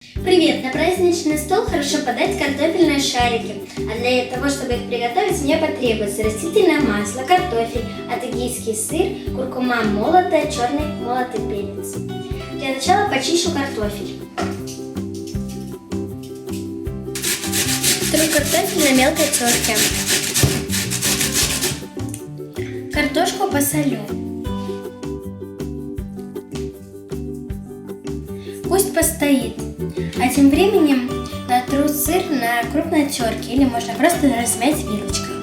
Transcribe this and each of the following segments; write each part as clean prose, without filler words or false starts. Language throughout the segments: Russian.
Привет! На праздничный стол хорошо подать картофельные шарики. А для того, чтобы их приготовить, мне потребуется растительное масло, картофель, адыгейский сыр, куркума молотая, черный молотый перец. Для начала почищу картофель. Тру картофель на мелкой терке. Картошку посолю. Пусть постоит. А тем временем натру сыр на крупной терке или можно просто размять вилочкой.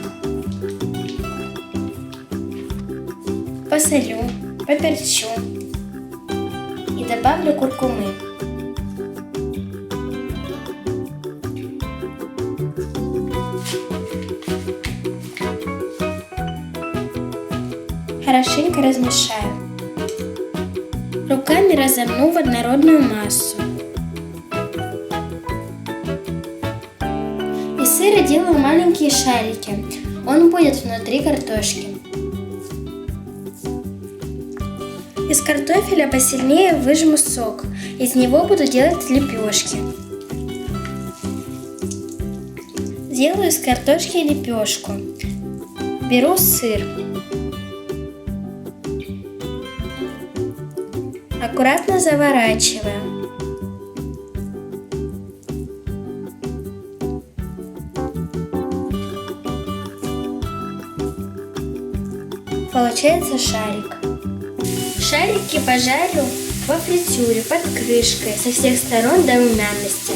Посолю, поперчу и добавлю куркумы. Хорошенько размешаю. Руками разомну в однородную массу. Из сыра делаю маленькие шарики. Он будет внутри картошки. Из картофеля посильнее выжму сок. Из него буду делать лепешки. Делаю из картошки лепешку. Беру сыр. Аккуратно заворачиваю. Получается шарик. Шарики пожарю во фритюре под крышкой со всех сторон до румяности.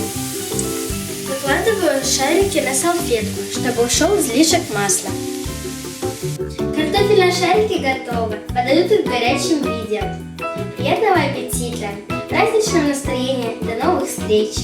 Выкладываю шарики на салфетку, чтобы ушел излишек масла. Картофельные шарики готовы. Подают их в горячем виде. Приятного аппетита! Праздничного настроения! До новых встреч!